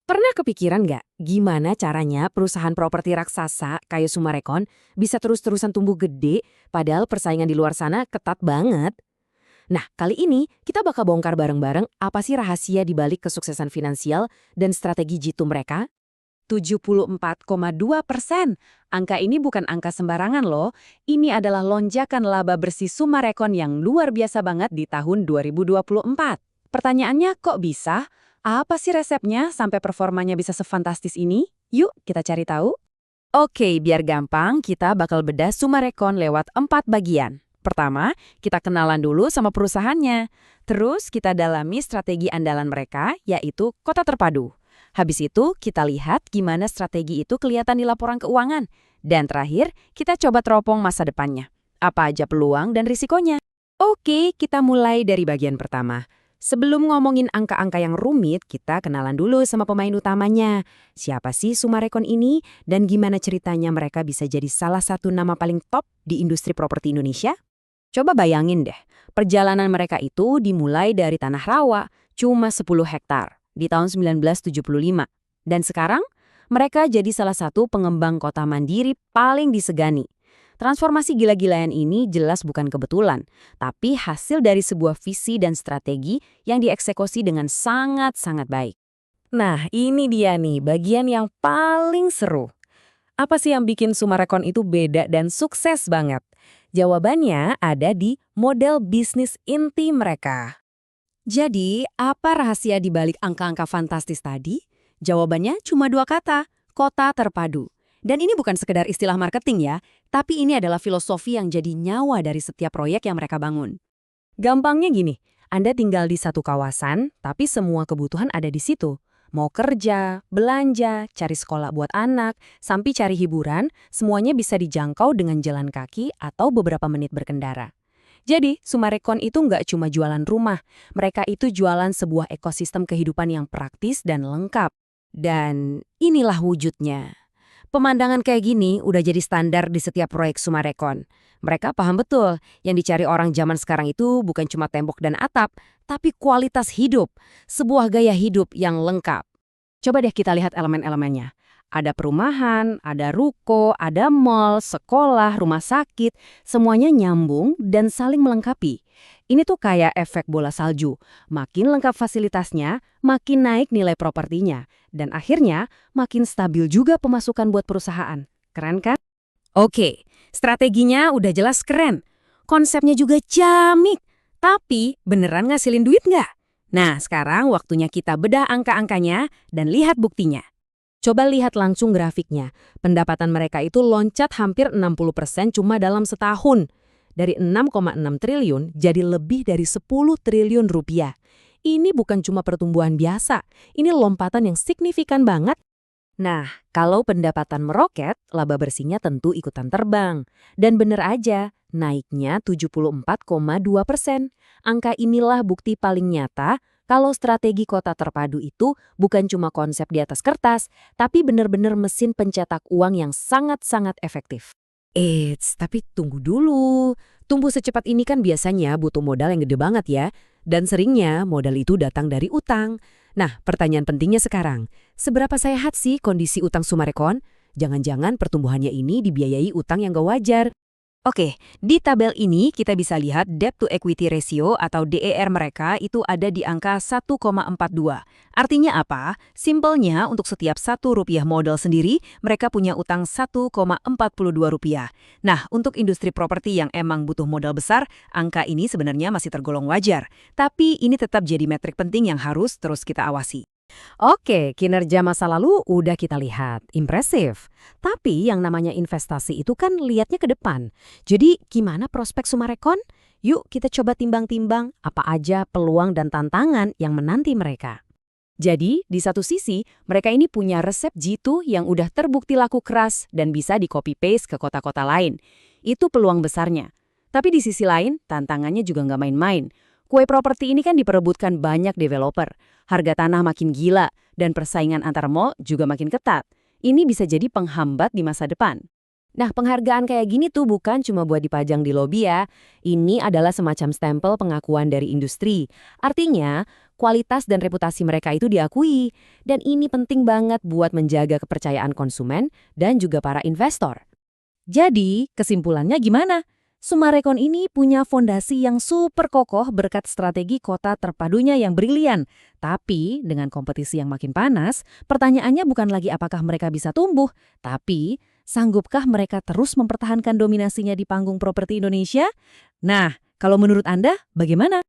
Pernah kepikiran nggak gimana caranya perusahaan properti raksasa kayak Sumarekon bisa terus-terusan tumbuh gede padahal persaingan di luar sana ketat banget? Nah, kali ini kita bakal bongkar bareng-bareng apa sih rahasia di balik kesuksesan finansial dan strategi jitu mereka. 74,2%. Angka ini bukan angka sembarangan loh. Ini adalah lonjakan laba bersih Sumarekon yang luar biasa banget di tahun 2024. Pertanyaannya kok bisa? Apa sih resepnya sampai performanya bisa sefantastis ini? Yuk kita cari tahu. Oke, biar gampang, kita bakal bedah Sumarekon lewat 4 bagian. Pertama, kita kenalan dulu sama perusahaannya. Terus kita dalami strategi andalan mereka, yaitu kota terpadu. Habis itu, kita lihat gimana strategi itu kelihatan di laporan keuangan. Dan terakhir, kita coba teropong masa depannya. Apa aja peluang dan risikonya. Oke, kita mulai dari bagian pertama. Sebelum ngomongin angka-angka yang rumit, kita kenalan dulu sama pemain utamanya. Siapa sih Sumarekon ini dan gimana ceritanya mereka bisa jadi salah satu nama paling top di industri properti Indonesia? Coba bayangin deh, perjalanan mereka itu dimulai dari tanah rawa, cuma 10 hektar, di tahun 1975. Dan sekarang, mereka jadi salah satu pengembang kota mandiri paling disegani. Transformasi gila-gilaan ini jelas bukan kebetulan, tapi hasil dari sebuah visi dan strategi yang dieksekusi dengan sangat-sangat baik. Nah, ini dia nih bagian yang paling seru. Apa sih yang bikin Sumarekon itu beda dan sukses banget? Jawabannya ada di model bisnis inti mereka. Jadi, apa rahasia di balik angka-angka fantastis tadi? Jawabannya cuma 2 kata, kota terpadu. Dan ini bukan sekedar istilah marketing ya, tapi ini adalah filosofi yang jadi nyawa dari setiap proyek yang mereka bangun. Gampangnya gini, Anda tinggal di satu kawasan, tapi semua kebutuhan ada di situ. Mau kerja, belanja, cari sekolah buat anak, sampai cari hiburan, semuanya bisa dijangkau dengan jalan kaki atau beberapa menit berkendara. Jadi, Sumarekon itu nggak cuma jualan rumah, mereka itu jualan sebuah ekosistem kehidupan yang praktis dan lengkap. Dan inilah wujudnya. Pemandangan kayak gini udah jadi standar di setiap proyek Sumarekon. Mereka paham betul, yang dicari orang zaman sekarang itu bukan cuma tembok dan atap, tapi kualitas hidup, sebuah gaya hidup yang lengkap. Coba deh kita lihat elemen-elemennya. Ada perumahan, ada ruko, ada mall, sekolah, rumah sakit, semuanya nyambung dan saling melengkapi. Ini tuh kayak efek bola salju. Makin lengkap fasilitasnya, makin naik nilai propertinya. Dan akhirnya, makin stabil juga pemasukan buat perusahaan. Keren kan? Oke, strateginya udah jelas keren. Konsepnya juga jamik. Tapi, beneran ngasilin duit nggak? Nah, sekarang waktunya kita bedah angka-angkanya dan lihat buktinya. Coba lihat langsung grafiknya. Pendapatan mereka itu loncat hampir 60% cuma dalam setahun. Dari 6,6 triliun jadi lebih dari 10 triliun rupiah. Ini bukan cuma pertumbuhan biasa, ini lompatan yang signifikan banget. Nah, kalau pendapatan meroket, laba bersihnya tentu ikutan terbang. Dan bener aja, naiknya 74,2%. Angka inilah bukti paling nyata kalau strategi kota terpadu itu bukan cuma konsep di atas kertas, tapi bener-bener mesin pencetak uang yang sangat-sangat efektif. Eits, tapi tunggu dulu. Tumbuh secepat ini kan biasanya butuh modal yang gede banget ya. Dan seringnya modal itu datang dari utang. Nah, pertanyaan pentingnya sekarang, seberapa sehat sih kondisi utang Sumarekon? Jangan-jangan pertumbuhannya ini dibiayai utang yang gak wajar. Oke, di tabel ini kita bisa lihat debt to equity ratio atau DER mereka itu ada di angka 1,42. Artinya apa? Simpelnya untuk setiap Rp1 modal sendiri, mereka punya utang Rp1,42. Nah, untuk industri properti yang emang butuh modal besar, angka ini sebenarnya masih tergolong wajar. Tapi ini tetap jadi metrik penting yang harus terus kita awasi. Oke, kinerja masa lalu udah kita lihat. Impresif. Tapi yang namanya investasi itu kan lihatnya ke depan. Jadi gimana prospek Sumarekon? Yuk kita coba timbang-timbang apa aja peluang dan tantangan yang menanti mereka. Jadi, di satu sisi, mereka ini punya resep jitu yang udah terbukti laku keras dan bisa di-copy-paste ke kota-kota lain. Itu peluang besarnya. Tapi di sisi lain, tantangannya juga nggak main-main. Kue properti ini kan diperebutkan banyak developer. Harga tanah makin gila, dan persaingan antar mall juga makin ketat. Ini bisa jadi penghambat di masa depan. Nah, penghargaan kayak gini tuh bukan cuma buat dipajang di lobi ya. Ini adalah semacam stempel pengakuan dari industri. Artinya, kualitas dan reputasi mereka itu diakui. Dan ini penting banget buat menjaga kepercayaan konsumen dan juga para investor. Jadi, kesimpulannya gimana? Summarecon ini punya fondasi yang super kokoh berkat strategi kota terpadunya yang brilian. Tapi, dengan kompetisi yang makin panas, pertanyaannya bukan lagi apakah mereka bisa tumbuh, tapi sanggupkah mereka terus mempertahankan dominasinya di panggung properti Indonesia? Nah, kalau menurut Anda, bagaimana?